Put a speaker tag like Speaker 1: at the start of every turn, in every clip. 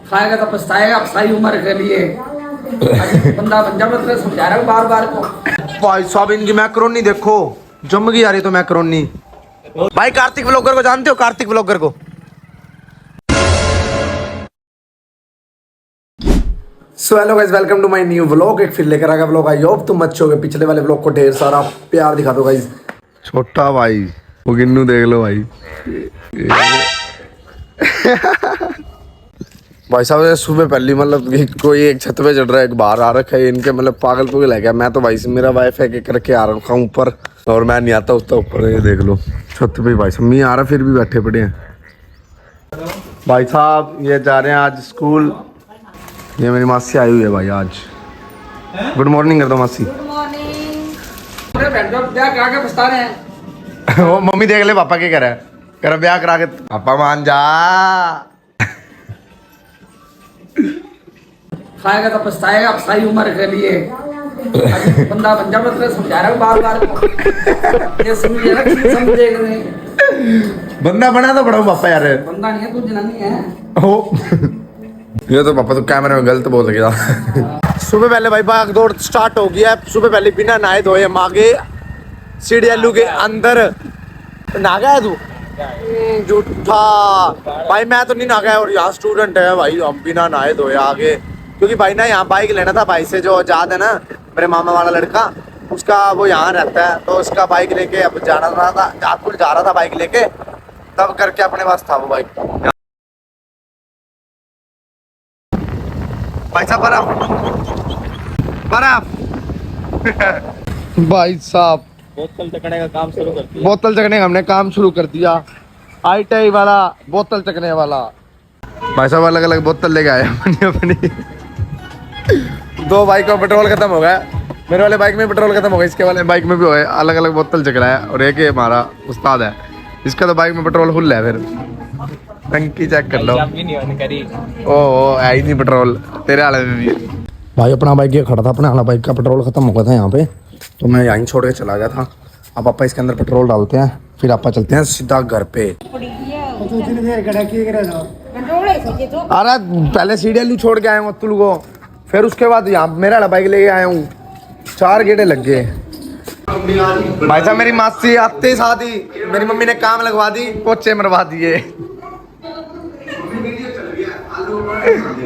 Speaker 1: खाएगा तो पछताएगा, सारी उम्र के लिए बंदा बन जा, मतलब समझा रहा हूँ बार बार को।
Speaker 2: भाई साहब इनकी मैक्रोनी देखो, जम गई आ रही तो मैक्रोनी। भाई कार्तिक व्लॉगर को जानते हो, कार्तिक व्लॉगर को? So hello guys, welcome to my new vlog. एक फिर लेकर आ गया व्लॉग। आई होप तुम अच्छे हो गए। पिछले वाले व्लॉग को ढेर सारा प्यार दिखा दो गाइस। छोटा भाई वो गिन्नू देख लो भाई। भाई साहब सुबह पहली मतलब कोई एक छत पे चढ़ रहा है, एक बाहर आ रखा है, इनके मतलब पागल पुगल है क्या। मैं तो भाई मेरा वाईफाई के करके आ रखा हूँ ऊपर, और मैं नहीं आता उसका ऊपर। ये देख लो छत पे भाई साहब मी आ रहा, फिर भी बैठे पड़े हैं भाई साहब। ये जा रहे हैं आज स्कूल। ये मेरी मासी आई हुई है भाई आज। गुड मॉर्निंग कर दो मासी।
Speaker 1: ब्याह करा के पछता रहे हैं।
Speaker 2: वो मम्मी देख ले पापा क्या कर रहा है, कर ब्याह करा के। पापा मान जा।
Speaker 1: खाएगा तो पछताएगा, सारी उम्र के लिए बंदा बन जा, मतलब समझा रहा हूँ बार बार को। ये समझे
Speaker 2: बंदा बना तो बड़ा पापा यार।
Speaker 1: बंदा नहीं है, तू जनानी है।
Speaker 2: ओ ये तो पापा तो कैमरे में गलत बोल गया। सुबह पहले भाई भाग दौड़ स्टार्ट हो गया है। सुबह पहले बिना नहाए धोए हम आगे सीढ़ियालू के अंदर। नहा गया तू? झूठा भाई, मैं तो नहीं नहा गया। और यहाँ स्टूडेंट है भाई, हम बिना नहाए धोए आगे, क्योंकि भाई ना यहाँ बाइक लेना था भाई से, जो आजाद है ना मेरे मामा वाला लड़का, उसका वो यहाँ रहता है, तो उसका बाइक लेके अब जाना रहा था, जादपुर जा रहा था बाइक लेके, तब करके अपने पास था वो बाइक। भाई साहब बर्फ भाई साहब
Speaker 3: बोतल चकने का काम शुरू कर दिया।
Speaker 2: बोतल चकने का हमने काम शुरू कर दिया। ITI वाला बोतल चकने वाला। भाई साहब अलग अलग बोतल लेके आए अपनी अपनी। दो बाइक का पेट्रोल खत्म हो गया, मेरे वाले बाइक में पेट्रोल खत्म हो गया, इसके वाले बाइक में भी हो गया। अलग अलग बोतल चक रहा है। और एक ये हमारा उस्ताद है, इसका तो बाइक में पेट्रोल फुल है। फिर टंकी चेक कर लो। ओ है ही नहीं पेट्रोल तेरे वाले में भी। भाई अपना बाइक ये खड़ा था, अपने वाला बाइक का पेट्रोल खत्म हो गया था यहाँ पे, तो मैं यहीं छोड़ के चला गया था। अब पापा इसके अंदर पेट्रोल डालते हैं, फिर आपा चलते हैं सीधा घर पे। अरे पहले सीढ़ियालू छोड़ के आया हूँ अतुल को, फिर उसके बाद यहाँ मेरा वाला बाइक लेके आया हूँ। 4 गेड़े लग गए भाई साहब। मेरी मासी आते साथ ही मेरी मम्मी ने काम लगवा दी, पोछे मरवा दिए।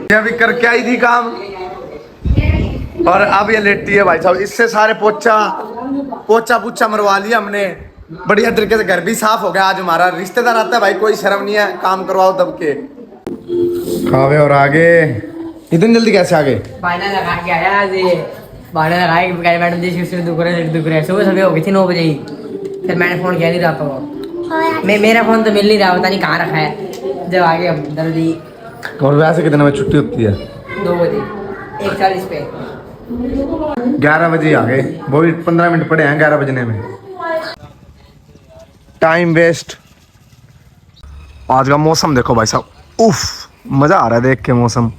Speaker 2: ये अभी करके आई थी काम, और अब ये लेटी है भाई साहब। इससे सारे पोछा पूछा मरवा लिया हमने, बढ़िया तरीके से। घर भी साफ हो गया। आज हमारा रिश्तेदार आता है भाई, कोई शर्म नहीं है, काम करवाओ दब के। खावे और आगे इतनी जल्दी कैसे आगे?
Speaker 4: बायना लगा के आया आज ये। बायना लगा के मैडम जी सिर दुख रहा है। सुबह सुबह हो गई थी 9 बजे ही। फिर मैंने फोन किया नहीं रहा तो मेरा फोन तो मिल नहीं रहा, पता नहीं कहाँ रखा है। जब आगे अब जल्दी।
Speaker 2: और वैसे कितने बजे छुट्टी होती है?
Speaker 4: 2 बजे 1:40 पे।
Speaker 2: 11 बजे आ गए, वो भी 15 मिनट पड़े हैं 11 बजने में। Time waste. आज का मौसम देखो भाई साहब, उफ मजा आ रहा है देख के मौसम।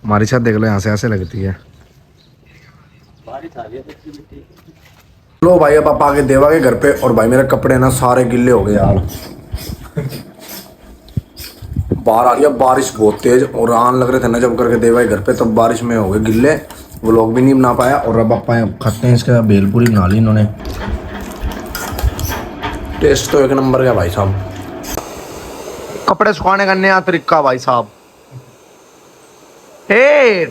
Speaker 2: हमारी छत देख लो यहाँ से ऐसे लगती है। लो भाई अब आप आगे देवा के घर पे, और भाई मेरे कपड़े ना सारे गिल्ले हो गए यार। बाहर आ रही है बारिश बहुत तेज, और आन लग रहे थे ना जब करके देवा के घर पे, तब बारिश में हो गए गिल्ले। वो लोग भी नहीं बना पाया, और अब आप खाते हैं इसका भेलपूरी बना ली इन्होंने। टेस्ट तो एक नंबर का भाई साहब। कपड़े सुखाने का नया तरीका भाई साहब। हे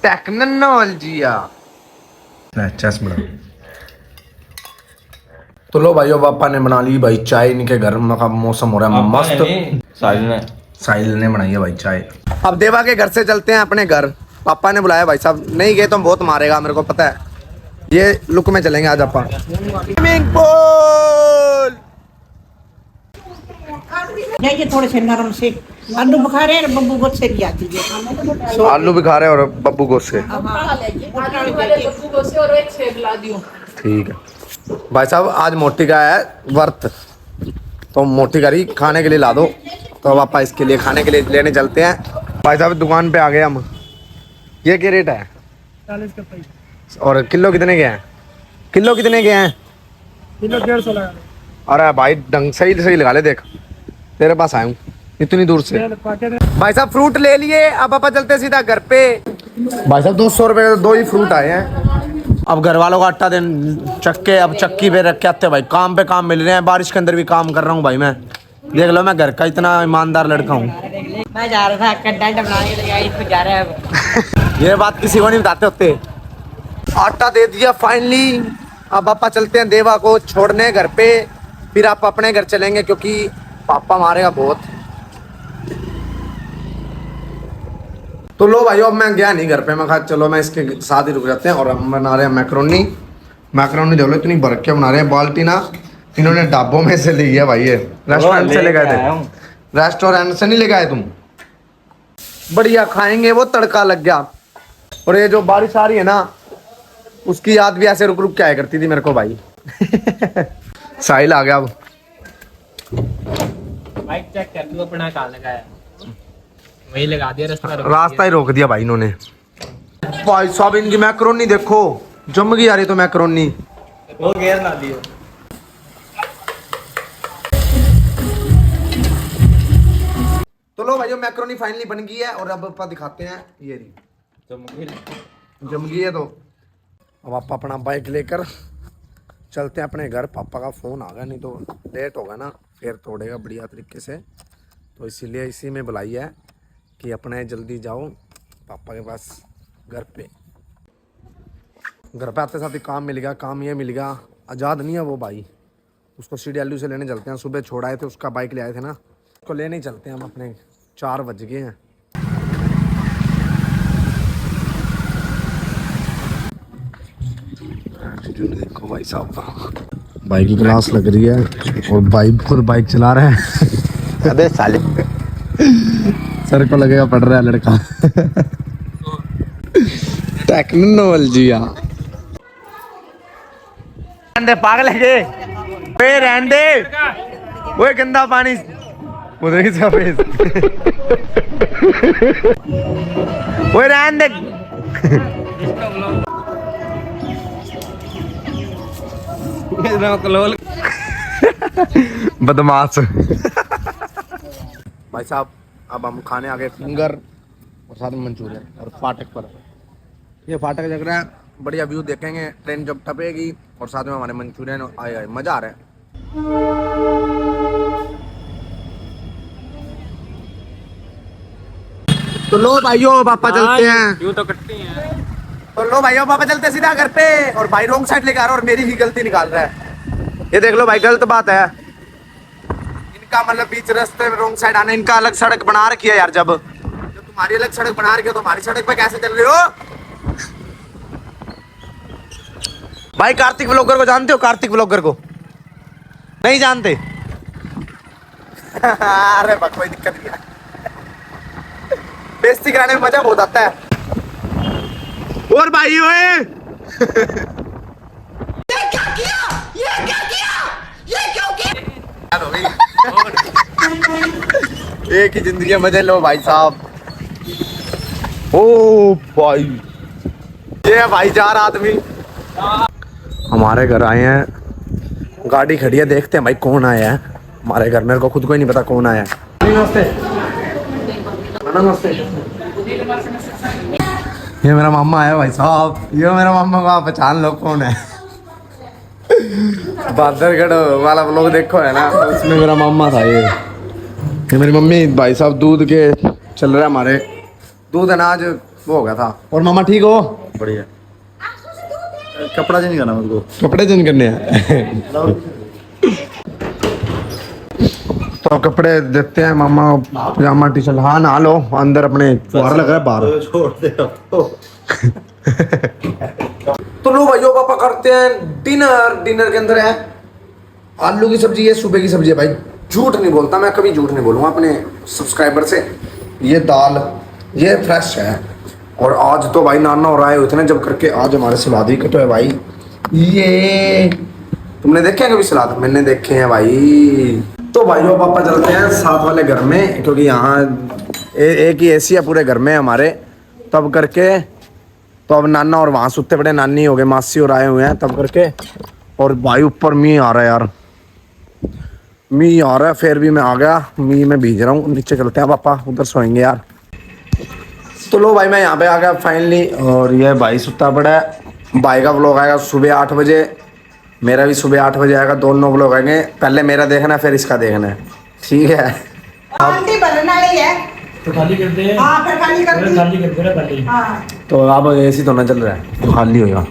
Speaker 2: टेक्नोलॉजी तो लो भाई पापा ने बना ली भाई चाय। इनके घर का मौसम हो रहा है मस्त। साहिल ने बनाई है भाई चाय। अब देवा के घर से चलते हैं अपने घर। पापा ने बुलाया भाई साहब, नहीं गए तो बहुत मारेगा मेरे को पता है। ये लुक में चलेंगे आज अपन। स्विमिंग पूल
Speaker 5: ये थोड़े से नरम से आलू बुखारे और बब्बू गोश्त से भी आती है।
Speaker 2: आलू भी खा रहे हैं और बब्बू गोश्त से। ठीक है भाई साहब, आज मोटी का है व्रत, तो मोटी करी खाने के लिए ला दो। तो पापा इसके लिए खाने के लिए लेने चलते हैं भाई साहब। दुकान पे आ गए हम। ये क्या रेट है?
Speaker 5: 40 का पैसा।
Speaker 2: और किलो कितने के हैं? किलो कितने के हैं?
Speaker 5: किलो 150 लगा।
Speaker 2: अरे भाई ढंग सही सही लगा ले, देख तेरे पास आया हूँ। इतनी दूर से। भाई साहब फ्रूट ले लिए, अब पापा चलते सीधा घर पे। भाई साहब 200 रुपए का 2 ही फ्रूट आए हैं। अब घर वालों का आटा देन चक्के, अब चक्की पे रख के आते भाई। काम पे काम मिल रहे हैं, बारिश के अंदर भी काम कर रहा हूँ भाई मैं। देख लो मैं घर का इतना ईमानदार लड़का हूँ।
Speaker 4: मैं जा रहा था कंटेंट बनाने के लिए, इस पे जा रहा है।
Speaker 2: ये बात किसी को नहीं बताते होते। आटा दे दिया फाइनली। अब पापा चलते हैं देवा को छोड़ने घर पे, फिर आप अपने घर चलेंगे क्योंकि पापा मारेगा बहुत। तो लो भाई अब मैं गया नहीं घर पे, मैं कहा चलो मैं इसके साथ ही रुक जाते हैं। और हम बना रहे हैं मैक्रोनी। मैक्रोनी देख लो इतनी भर के बना रहे हैं। बाल्टी ना इन्होंने ढाबों में से ली है भाई, ये रेस्टोरेंट से ले गए थे। रेस्टोरेंट से नहीं ले गए तुम? बढ़िया खाएंगे, वो तड़का लग गया। और ये जो बारिश आ रही है ना, उसकी याद भी ऐसे रुक रुक के आया करती थी मेरे को भाई। साहिल आ गया अब।
Speaker 3: बाइक चेक कर लो अपना कहाँ लगाया, वही लगा दिया,
Speaker 2: रास्ता ही रोक दिया भाई इन्होंने। भाई साहब इनकी मैक्रोनी देखो, जम गई यार ये तो मैक्रोनी।
Speaker 3: वो गेयर ना दिए।
Speaker 2: तो लो भाई मैक्रोनी फाइनली बन गई है। और अब आप दिखाते हैं ये रही जम गई है। तो अब आप अपना बाइक लेकर चलते हैं अपने घर। पापा का फ़ोन आ गया, नहीं तो लेट होगा ना, फिर तोड़ेगा बढ़िया तरीके से। तो इसीलिए इसी में बुलाई है कि अपने जल्दी जाओ पापा के पास घर पे। घर पे आते साथ ही काम मिल गया। काम ये मिल गया, आज़ाद नहीं है वो भाई, उसको CDLU से लेने चलते हैं। सुबह छोड़ आए थे, उसका बाइक ले आए थे ना, उसको लेने ही चलते हैं हम अपने। 4 बज गए हैं। देखो भाई साहब का बाइक की क्लास लग रही है और बाइक खुद बाइक चला रहा है। अबे साले सर को लगेगा पड़ रहा है लड़का। टेक्नोलॉजी रहने पागल है ये, रहने दे। वो गंदा पानी उधर की सफेद। वो रहने दे। बदमाश। भाई साहब अब हम खाने आ गए फिंगर और साथ में मंचूरियन। और फाटक पर ये फाटक जग रहा है, बढ़िया व्यू देखेंगे ट्रेन जब टपेगी। और साथ में हमारे मंचूरियन आए, मजा आ रहा है। तो लो भाइयों पापा चलते हैं।
Speaker 3: यूं तो कटती हैं।
Speaker 2: तो लो भाइयों पापा चलते सीधा घर पे। और भाई रोंग साइड लेके आ रहा है और मेरी ही गलती निकाल रहा है। ये देख लो भाई गलत बात है इनका, मतलब बीच रास्ते में रोंग साइड आना। इनका अलग सड़क बना रखी है यार। जब तुम्हारी अलग सड़क बना रखी है तो हमारी सड़क पे कैसे चल रहे हो भाई? कार्तिक व्लॉगर को जानते हो? कार्तिक व्लॉगर को नहीं जानते? अरे बस कोई दिक्कत नहीं है, बेइज्जती कराने में मजा बहुत आता है। और भाई एक ही जिंदगी मजे लो भाई साहब। ओ भाई ये है भाई 4 आदमी हमारे घर आए हैं। गाड़ी खड़ी है, देखते हैं भाई कौन आया है हमारे घर। मेरे को खुद को ही नहीं पता कौन आया है। नमस्ते नमस्ते। ये मेरा मामा आया भाई साहब। ये मेरा मामा को आप पहचान लो कौन है। बादरगढ़ वाला लोग देखो है ना, उसमें मेरा मामा था। ये मेरी मम्मी भाई साहब दूध के चल रहा है हमारे। दूध अनाज वो हो गया था। और मामा ठीक हो?
Speaker 6: बढ़िया। कपड़ा चेंज करना मुझको।
Speaker 2: कपड़े चेंज करने हैं। तो कपड़े देते हैं मामा को, पजामा टी शर्ट। हाँ नहा लो, अंदर अपने बाहर लग रहा है बाहर।
Speaker 6: छोड़ दे
Speaker 2: तो लो भाइयों पापा करते हैं डिनर। डिनर के अंदर है आलू की सब्जी। ये सुबह की सब्जी है भाई, झूठ नहीं बोलता मैं, कभी झूठ नहीं बोलूँगा अपने सब्सक्राइबर से। ये दाल ये फ्रेश है। और आज तो भाई नाना और आए हुए थे ना जब करके, आज हमारे सलाद ही कटे है भाई। ये तुमने देखे हैं कभी सलाद? मैंने देखे हैं भाई। तो भाइयों पापा चलते हैं साथ वाले घर में, क्योंकि यहाँ एक ही एसी है पूरे घर में हमारे। तब करके तो अब नाना और वहाँ सुते पड़े, नानी हो गए, मासी और आए हुए हैं तब करके। और भाई ऊपर मींह आ रहा है यार। मी आ रहा है, फिर भी मैं आ गया, मी में भीज रहा हूँ। नीचे चलते हैं पापा, उधर सोएंगे यार। तो लो भाई मैं यहाँ पे आ गया फाइनली, और ये भाई सुता पड़ा है। भाई का व्लॉग आएगा सुबह 8 बजे, मेरा भी सुबह 8 बजे आएगा। दोनों व्लॉग आएंगे, पहले मेरा देखना है फिर इसका देखना है, ठीक है।
Speaker 5: आंटी बनना ही है
Speaker 3: तो खाली कर दे।
Speaker 5: हाँ फिर खाली कर दी।
Speaker 3: खाली कर दे ना पहले।
Speaker 5: हाँ
Speaker 2: तो अब एसी तो ना चल रहा है, तो खाली होगा।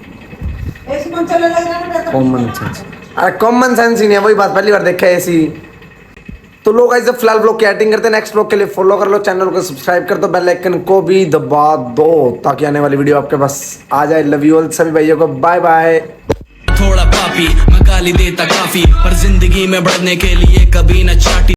Speaker 5: ऐसे कौन चले लग रहा है तो
Speaker 2: कॉमन सेंस, अरे कॉमन सेंस ही नहीं है, वही बात पहली बार देखा है एसी। तो लोग गाइस फिलहाल ब्लॉग की एडिटिंग करते हैं, नेक्स्ट ब्लॉग के लिए फॉलो कर लो, चैनल को सब्सक्राइब कर दो, बेल आइकन को भी दबा दो ताकि आने वाली वीडियो आपके पास आ जाए। लव यू ऑल सभी भाइयों को, बाय बाय।
Speaker 7: थोड़ा पापी मैं गाली देता काफी, पर जिंदगी में बढ़ने के लिए कभी न चाटी।